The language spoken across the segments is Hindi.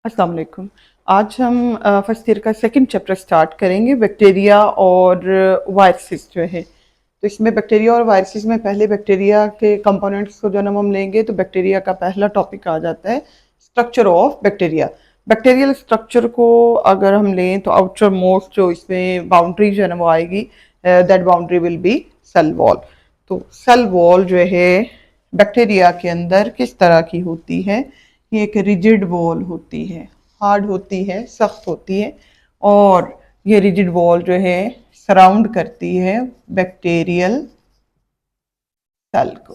अस्सलाम वालेकुम। आज हम फर्स्ट ईयर का सेकंड चैप्टर स्टार्ट करेंगे, बैक्टीरिया और वायरसेस जो है। तो इसमें बैक्टीरिया और वायरसेस में पहले बैक्टीरिया के कंपोनेंट्स को जो है हम लेंगे, तो बैक्टीरिया का पहला टॉपिक आ जाता है structure of bacteria. Bacterial structure को अगर हम लें तो आउटर मोस्ट जो इसमें बाउंड्री जो है ना वो आएगी, that boundary will be cell wall. तो सेल वॉल जो है बैक्टीरिया के अंदर किस तरह की होती है? ये एक रिजिड वॉल होती है, हार्ड होती है, सख्त होती है। और ये रिजिड वॉल जो है सराउंड करती है बैक्टीरियल सेल को।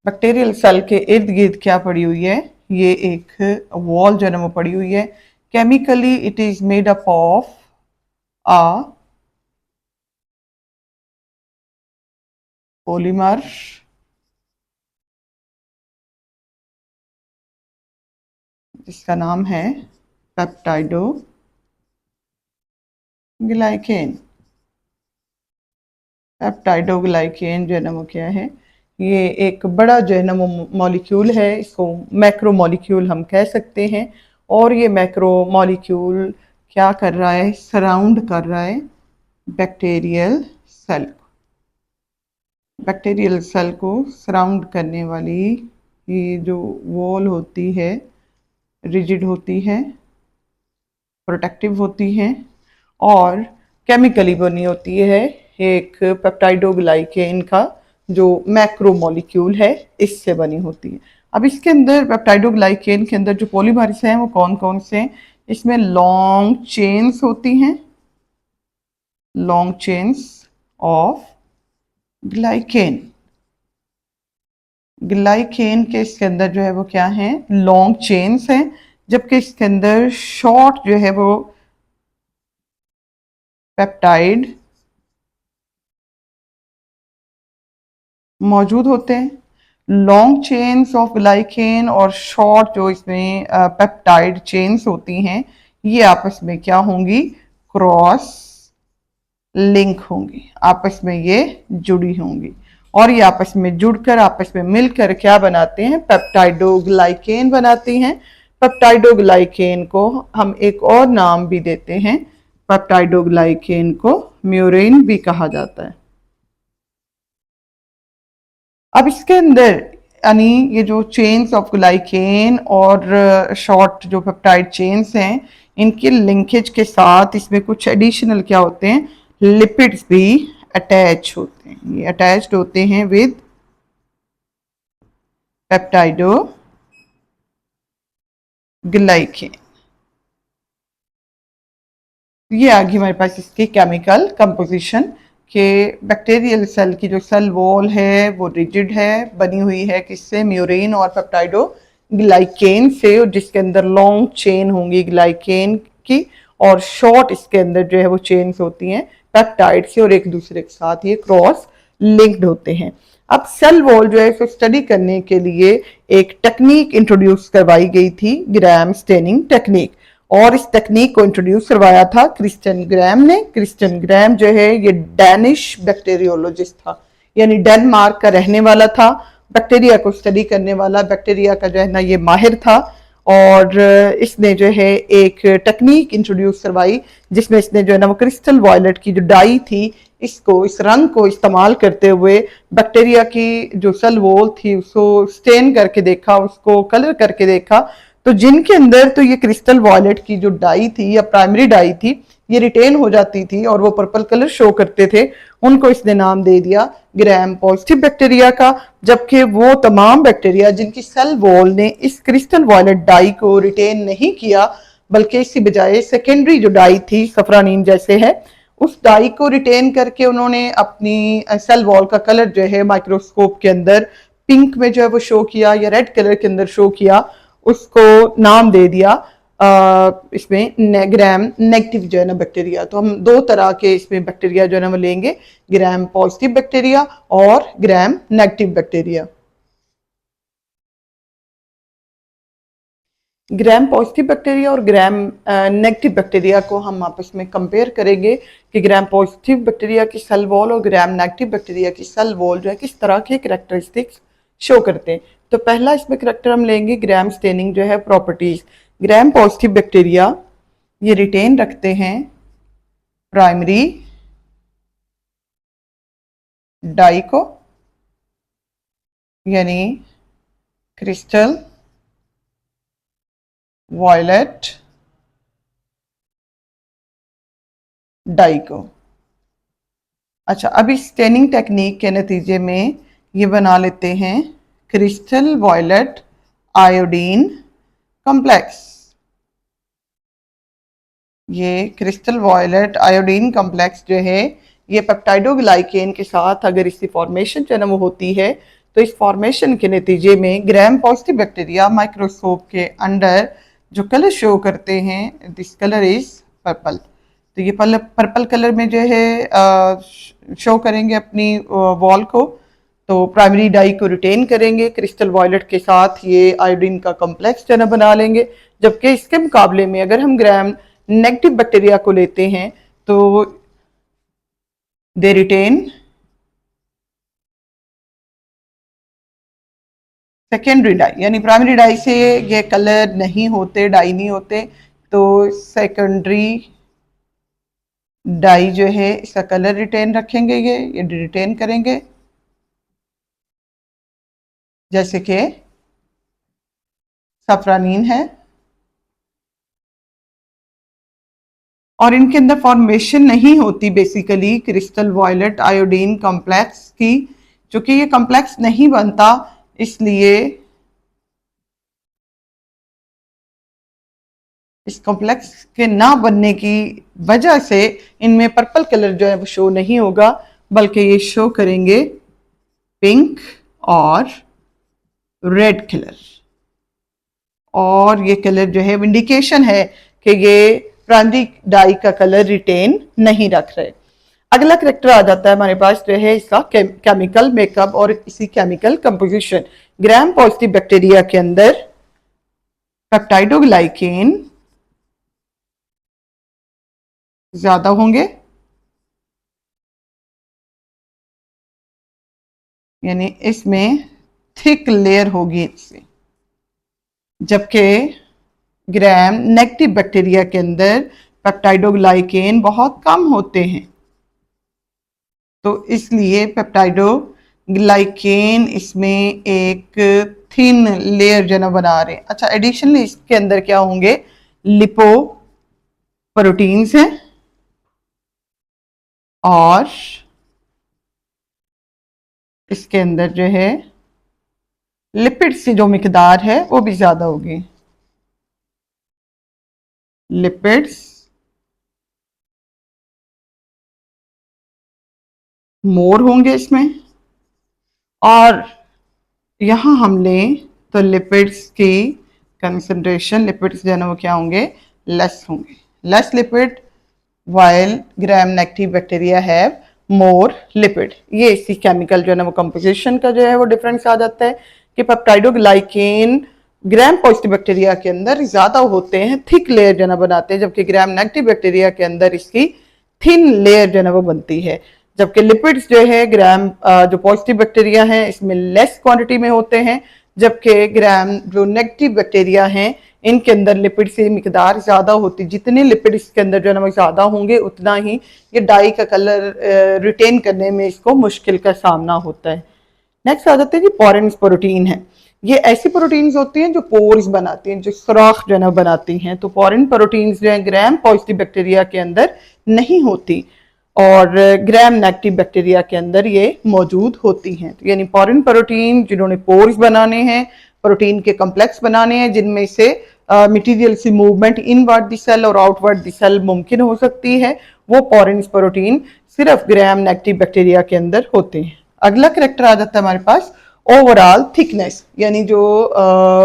बैक्टीरियल सेल के इर्द गिर्द क्या पड़ी हुई है? ये एक वॉल जो है वो पड़ी हुई है। Chemically it is made up of a polymer जिसका नाम है पेप्टाइडोग्लाइकेन। पेप्टाइडोग्लाइकेन जो है ना वो क्या है? ये एक बड़ा जो है ना वो मॉलिक्यूल है, इसको मैक्रो मॉलिक्यूल हम कह सकते हैं। और ये मैक्रो मॉलिक्यूल क्या कर रहा है? सराउंड कर रहा है बैक्टीरियल सेल को। बैक्टीरियल सेल को सराउंड करने वाली ये जो वॉल होती है, रिजिड होती है, प्रोटेक्टिव होती है और केमिकली बनी होती है एक पेप्टाइडोग्लाइकेन का जो मैक्रो मॉलिक्यूल है, इससे बनी होती है। अब इसके अंदर पेप्टाइडोग्लाइकेन के अंदर जो पॉलीमर्स हैं वो कौन कौन से हैं? इसमें लॉन्ग चेन्स होती हैं, long chains of glycan. Glycan के इसके अंदर जो है वो क्या है? लॉन्ग चेन्स हैं, जबकि इसके अंदर शॉर्ट जो है वो पेप्टाइड मौजूद होते हैं। लॉन्ग चेन्स ऑफ ग्लाइकेन और शॉर्ट जो इसमें पेप्टाइड चेन्स होती हैं, ये आपस में क्या होंगी? क्रॉस लिंक होंगी, आपस में ये जुड़ी होंगी। और ये आपस में जुड़कर आपस में मिलकर क्या बनाते हैं? पेप्टाइडोग्लाइकेन बनाती हैं। पेप्टाइडोग्लाइकेन को हम एक और नाम भी देते हैं, पेप्टाइडोग्लाइकेन को म्यूरेन भी कहा जाता है। अब इसके अंदर यानी ये जो चेन्स ऑफ ग्लाइकेन और शॉर्ट जो पेप्टाइड चेन्स हैं, इनके लिंकेज के साथ इसमें कुछ एडिशनल क्या होते हैं? लिपिड्स भी अटैच होते हैं। ये अटैच्ड होते हैं विद पेप्टाइडो ग्लाइकेन। ये आ गई हमारे पास इसकी केमिकल कंपोजिशन के बैक्टीरियल सेल की जो सेल वॉल है वो रिजिड है, बनी हुई है किससे? म्यूरेन और पेप्टाइडो ग्लाइकेन से, जिसके अंदर लॉन्ग चेन होंगी ग्लाइकेन की और शॉर्ट इसके अंदर जो है वो चेन्स होती हैं पेप्टाइड से और एक दूसरे के साथ ये क्रॉस लिंक्ड होते हैं। अब सेल वॉल जो है इसको स्टडी करने के लिए एक टेक्निक इंट्रोड्यूस करवाई गई थी, ग्राम स्टेनिंग टेक्निक। और इस टेक्निक को इंट्रोड्यूस करवाया था क्रिस्टियन ग्राम ने। क्रिस्टियन ग्राम जो है ये डैनिश बैक्टीरियोलॉजिस्ट था, यानी डेनमार्क का रहने वाला था, बैक्टीरिया को स्टडी करने वाला, बैक्टीरिया का जो है ना ये माहिर था। और इसने जो है एक टेक्निक इंट्रोड्यूस करवाई जिसमें इसने जो है ना वो क्रिस्टल वायलेट की जो डाई थी, इसको, इस रंग को इस्तेमाल करते हुए बैक्टीरिया की जो सेल वॉल थी उसको स्टेन करके देखा, उसको कलर करके देखा। तो जिनके अंदर तो ये क्रिस्टल वॉयलेट की जो डाई थी या प्राइमरी डाई थी ये रिटेन हो जाती थी और वो पर्पल कलर शो करते थे, उनको इसने नाम दे दिया ग्राम पॉजिटिव बैक्टीरिया का। जबकि वो तमाम बैक्टीरिया जिनकी सेल वॉल ने इस क्रिस्टल वॉयलेट डाई को रिटेन नहीं किया, बल्कि इसकी बजाय सेकेंडरी जो डाई थी सफरानीन जैसे है, उस डाई को रिटेन करके उन्होंने अपनी सेल वॉल का कलर जो है माइक्रोस्कोप के अंदर पिंक में जो है वो शो किया या रेड कलर के अंदर शो किया, उसको नाम दे दिया इसमें ग्राम नेगेटिव जो है ना बैक्टीरिया। तो हम दो तरह के इसमें बैक्टीरिया जो है ना वो लेंगे, ग्राम पॉजिटिव बैक्टीरिया और gram negative bacteria. Gram positive bacteria और ग्राम नेगेटिव बैक्टीरिया को हम आपस में कंपेयर करेंगे कि ग्राम पॉजिटिव बैक्टीरिया की सेल वॉल और ग्राम नेगेटिव बैक्टीरिया की सेल वॉल जो है किस तरह के कैरेक्टरिस्टिक्स शो करते हैं। तो पहला इसमें करेक्टर हम लेंगे ग्राम स्टेनिंग जो है प्रॉपर्टीज। ग्राम पॉजिटिव बैक्टीरिया ये रिटेन रखते हैं प्राइमरी डाई को, यानी क्रिस्टल वॉयलेट डाई को। अच्छा, अब इस स्टेनिंग टेक्निक के नतीजे में ये बना लेते हैं क्रिस्टल वॉयलेट आयोडीन कॉम्प्लेक्स। ये क्रिस्टल वॉयलेट आयोडीन कॉम्प्लेक्स जो है ये पेप्टाइडोग्लाइकेन के साथ अगर इसकी फॉर्मेशन जो है वो होती है तो इस फॉर्मेशन के नतीजे में ग्राम पॉजिटिव बैक्टीरिया माइक्रोस्कोप के अंडर जो कलर शो करते हैं, दिस कलर इज पर्पल। तो ये पर्पल कलर में जो है शो करेंगे अपनी वॉल को, तो प्राइमरी डाई को रिटेन करेंगे क्रिस्टल वॉयलेट के साथ, ये आयोडीन का कॉम्प्लेक्स जो है बना लेंगे। जबकि इसके मुकाबले में अगर हम ग्राम नेगेटिव बैक्टीरिया को लेते हैं तो दे रिटेन सेकेंडरी डाई, यानी प्राइमरी डाई से ये कलर नहीं होते, डाई नहीं होते, तो सेकेंडरी डाई जो है इसका कलर रिटेन रखेंगे, ये रिटेन करेंगे, जैसे कि सफ्रानीन है। और इनके अंदर फॉर्मेशन नहीं होती basically crystal violet iodine complex की, क्योंकि ये कॉम्प्लेक्स नहीं बनता, इसलिए इस कॉम्प्लेक्स के ना बनने की वजह से इनमें पर्पल कलर जो है वो शो नहीं होगा, बल्कि ये शो करेंगे पिंक और रेड कलर। और ये कलर जो है इंडिकेशन है कि ये प्राइमरी डाई का कलर रिटेन नहीं रख रहे। अगला करेक्टर आ जाता है हमारे पास जो है इसका केमिकल मेकअप और इसी chemical composition. Gram positive bacteria के अंदर पेप्टाइडोग्लाइकेन ज्यादा होंगे, यानी इसमें थिक लेयर होगी इससे, जबकि ग्राम नेगेटिव बैक्टीरिया के अंदर पेप्टाइडोग्लाइकेन बहुत कम होते हैं, तो इसलिए पेप्टाइडोग्लाइकेन इसमें एक थिन लेयर जो ना बना रहे हैं। अच्छा, एडिशनली इसके अंदर क्या होंगे, लिपो प्रोटीन्स हैं और इसके अंदर जो है लिपिड्स की जो मिकदार है वो भी ज्यादा होगी, लिपिड्स मोर होंगे इसमें। और यहां हम लें तो लिपिड्स की कंसंट्रेशन, लिपिड्स जो है ना वो क्या होंगे, लेस होंगे, less lipid, while gram negative bacteria have more lipid. ये इसकी केमिकल जो है ना वो कंपोजिशन का जो है वो डिफरेंस आ जाता है कि पेप्टाइडोग्लाइकेन ग्राम पॉजिटिव बैक्टीरिया के अंदर ज्यादा होते हैं, थिक लेयर जो है ना बनाते हैं, जबकि ग्राम नेगेटिव बैक्टीरिया के अंदर इसकी थिन लेयर जो है ना वो बनती है। जबकि लिपिड्स जो है ग्राम जो पॉजिटिव बैक्टीरिया है इसमें लेस क्वांटिटी में होते हैं, जबकि ग्राम जो नेगेटिव बैक्टीरिया हैं इनके अंदर लिपिड की मिकदार ज्यादा होती। जितने लिपिड इसके अंदर जो है ना ज्यादा होंगे उतना ही ये डाई का कलर रिटेन करने में इसको मुश्किल का सामना होता है। नेक्स्ट आ जाते हैं जी पोरेंस प्रोटीन है। ये ऐसी प्रोटीन्स होती हैं जो पोर्स बनाती हैं, जो सुराख जो है ना बनाती हैं। तो पोरेन प्रोटीन्स जो है ग्राम पॉजिटिव बैक्टीरिया के अंदर नहीं होती और ग्राम नेगेटिव बैक्टीरिया के अंदर ये मौजूद होती हैं। तो यानी पोरेन प्रोटीन जिन्होंने पोर्स बनाने हैं, प्रोटीन के कॉम्प्लेक्स बनाने हैं जिनमें से मटेरियल से मूवमेंट इनवर्ड द सेल और आउटवर्ड द सेल मुमकिन हो सकती है, वो पोरेंस प्रोटीन सिर्फ ग्राम नेगेटिव बैक्टीरिया के अंदर होते हैं। अगला करेक्टर आ जाता है हमारे पास ओवरऑल थिकनेस, यानी जो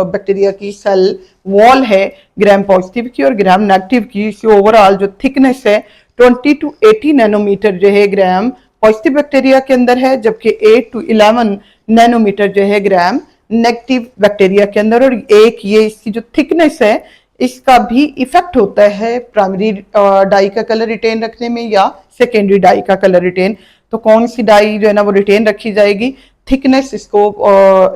बैक्टीरिया की सेल वॉल है ग्राम पॉजिटिव की और ग्राम नेगेटिव की, इसकी ओवरऑल जो थिकनेस है 20 to 80 नैनोमीटर जो है ग्राम पॉजिटिव बैक्टीरिया के अंदर है, जबकि 8 to 11 नैनोमीटर जो है ग्राम नेगेटिव बैक्टीरिया के अंदर। और एक ये इसकी जो थिकनेस है इसका भी इफेक्ट होता है प्राइमरी डाई का कलर रिटेन रखने में या सेकेंडरी डाई का कलर रिटेन। तो कौन सी डाई जो है ना वो रिटेन रखी जाएगी, थिकनेस इसको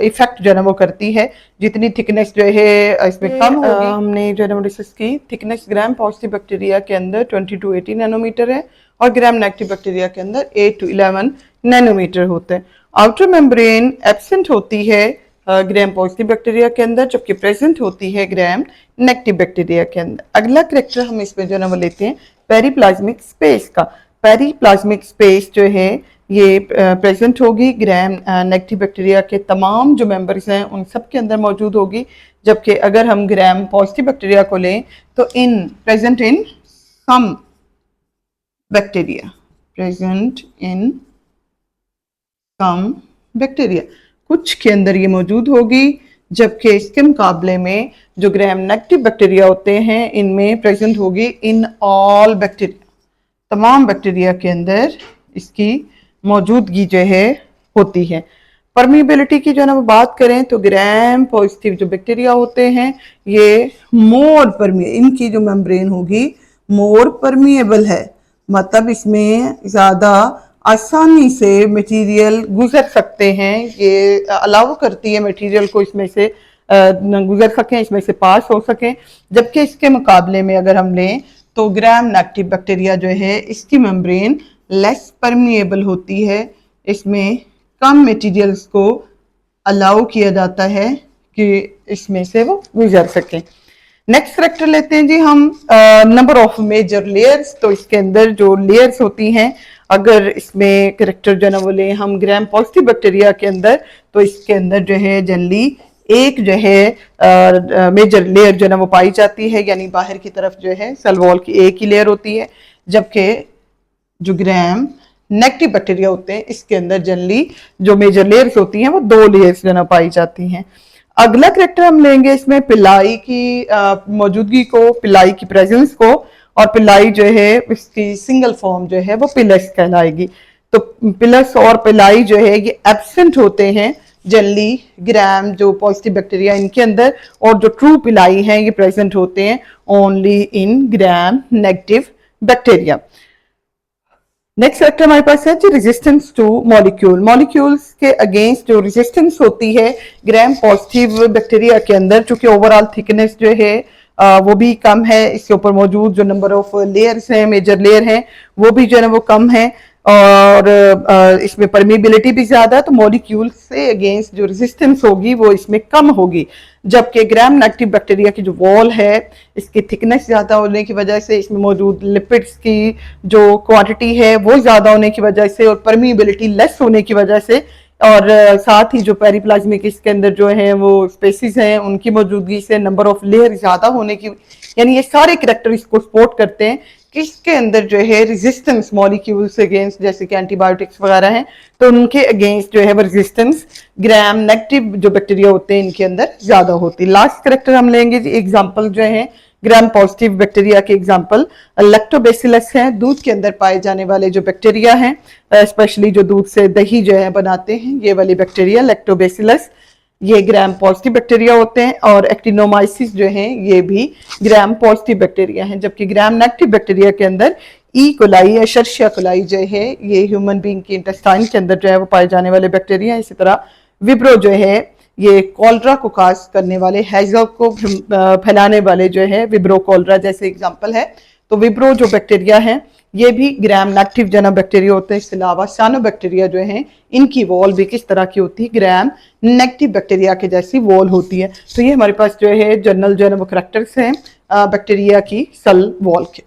इफेक्ट जो है ना वो करती है। जितनी थिकनेस जो है इसमें कम होगी, हमने जो है ना डिस्कस की, थिकनेस ग्राम पॉजिटिव बैक्टीरिया के अंदर 20 to 80 नैनोमीटर है और ग्राम नेगेटिव बैक्टीरिया के अंदर 8 to 11 नैनोमीटर होते हैं। आउटर मेम्ब्रेन एब्सेंट होती है ग्राम पॉजिटिव बैक्टीरिया के अंदर, जबकि प्रेजेंट होती है ग्राम नेगेटिव बैक्टीरिया के अंदर। अगला करेक्टर हम इसमें जो है ना वो लेते हैं पेरीप्लाज्मिक स्पेस का। पेरीप्लाज्मिक स्पेस जो है ये प्रेजेंट होगी ग्राम नेगेटिव बैक्टीरिया के तमाम जो मेंबर्स हैं उन सब के अंदर मौजूद होगी, जबकि अगर हम ग्राम पॉजिटिव बैक्टीरिया को लें तो present in some bacteria, present in some bacteria, कुछ के अंदर ये मौजूद होगी, जबकि इसके मुकाबले में जो ग्राम नेगेटिव बैक्टीरिया होते हैं इनमें प्रेजेंट होगी इन ऑल बैक्टीरिया, तमाम बैक्टीरिया के अंदर इसकी मौजूदगी जो है होती है। परमिएबिलिटी की जो है ना वो बात करें तो ग्राम पॉजिटिव जो बैक्टीरिया होते हैं ये इनकी जो मेम्ब्रेन होगी मोर परमिएबल है, मतलब इसमें ज़्यादा आसानी से मटेरियल गुजर सकते हैं, ये अलाउ करती है मटेरियल को इसमें से गुजर सकें, इसमें से पास हो सकें। जबकि इसके मुकाबले में अगर हम लें तो ग्राम नेगेटिव बैक्टीरिया जो है इसकी मेम्ब्रेन लेस परमिएबल होती है, इसमें कम मटेरियल्स को अलाउ किया जाता है कि इसमें से वो गुजर सकें। नेक्स्ट करेक्टर लेते हैं जी हम नंबर ऑफ मेजर लेयर्स। तो इसके अंदर जो लेयर्स होती हैं, अगर इसमें करेक्टर जो है ना वो लें हम ग्राम पॉजिटिव बैक्टीरिया के अंदर, तो इसके अंदर जो है जनरली एक जो है मेजर लेयर जो है ना वो पाई जाती है, यानी बाहर की तरफ जो है सेल वॉल की एक ही लेयर होती है, जबकि जो ग्राम नेगेटिव बैक्टीरिया होते हैं इसके अंदर जनरली जो मेजर लेयर्स होती हैं वो 2 लेयर्स जो है ना पाई जाती हैं। अगला करेक्टर हम लेंगे इसमें पिलाई की मौजूदगी को, पिलाई की प्रेजेंस को, और पिलाई जो है इसकी सिंगल फॉर्म जो है वो पिलस कहलाएगी। तो पिलस और पिलाई जो है ये एब्सेंट होते हैं जनरली ग्राम जो पॉजिटिव बैक्टीरिया इनके अंदर, और जो ट्रू पिलाई हैं ये प्रेजेंट होते हैं only in gram negative bacteria. Next factor हमारे पास है जी रेजिस्टेंस टू मॉलिक्यूल। मॉलिक्यूल्स के अगेंस्ट जो रेजिस्टेंस होती है ग्राम पॉजिटिव बैक्टीरिया के अंदर, चूंकि ओवरऑल थिकनेस जो है वो भी कम है, इसके ऊपर मौजूद जो नंबर ऑफ लेयर्स हैं, मेजर लेयर हैं, वो भी जो है ना वो कम है, और इसमें परमिएबिलिटी भी ज्यादा है, तो मॉलिक्यूल से अगेंस्ट जो रेजिस्टेंस होगी वो इसमें कम होगी। जबकि ग्राम नेगेटिव बैक्टीरिया की जो वॉल है इसकी थिकनेस ज्यादा होने की वजह से, इसमें मौजूद लिपिड्स की जो क्वांटिटी है वो ज्यादा होने की वजह से, और परमिएबिलिटी लेस होने की वजह से, और साथ ही जो पेरीप्लाज्मिक इसके अंदर जो है वो स्पेसिस हैं उनकी मौजूदगी से, नंबर ऑफ लेयर ज्यादा होने की, यानी ये सारे कैरेक्टर इसको सपोर्ट करते हैं कि इसके अंदर जो है रेजिस्टेंस मॉलिक्यूल्स अगेंस्ट, जैसे कि एंटीबायोटिक्स वगैरह हैं, तो उनके अगेंस्ट जो है वो रेजिस्टेंस ग्राम नेगेटिव जो बैक्टीरिया होते हैं इनके अंदर ज्यादा होती है। लास्ट कैरेक्टर हम लेंगे जी एग्जाम्पल जो है ग्राम पॉजिटिव बैक्टीरिया के एग्जाम्पल लैक्टोबैसिलस है, दूध के अंदर पाए जाने वाले जो बैक्टीरिया हैं, स्पेशली जो दूध से दही जो है बनाते हैं, ये वाली बैक्टीरिया लैक्टोबैसिलस, ये ग्राम पॉजिटिव बैक्टीरिया होते हैं, और एक्टिनोमाइसिस जो है ये भी ग्राम पॉजिटिव बैक्टीरिया हैं। जबकि ग्राम नेगेटिव बैक्टीरिया के अंदर ई कोलाई, एशर्शिया कोलाई जो है ये ह्यूमन बीइंग की इंटेस्टाइन के अंदर जो है वो पाए जाने वाले बैक्टीरिया। इसी तरह विब्रो जो है ये कॉलरा को काज करने वाले, हैजा को फैलाने वाले जो है विब्रो कॉलरा जैसे एग्जाम्पल है। तो विब्रो जो बैक्टीरिया है ये भी ग्राम नेगेटिव जना बैक्टीरिया होते हैं। इसके अलावा सानो बैक्टीरिया जो है इनकी वॉल भी किस तरह की होती है, ग्राम नेगेटिव बैक्टीरिया के जैसी वॉल होती है। तो ये हमारे पास जो है जनरल जो है वो करैक्टर्स हैं बैक्टीरिया की सेल वॉल के।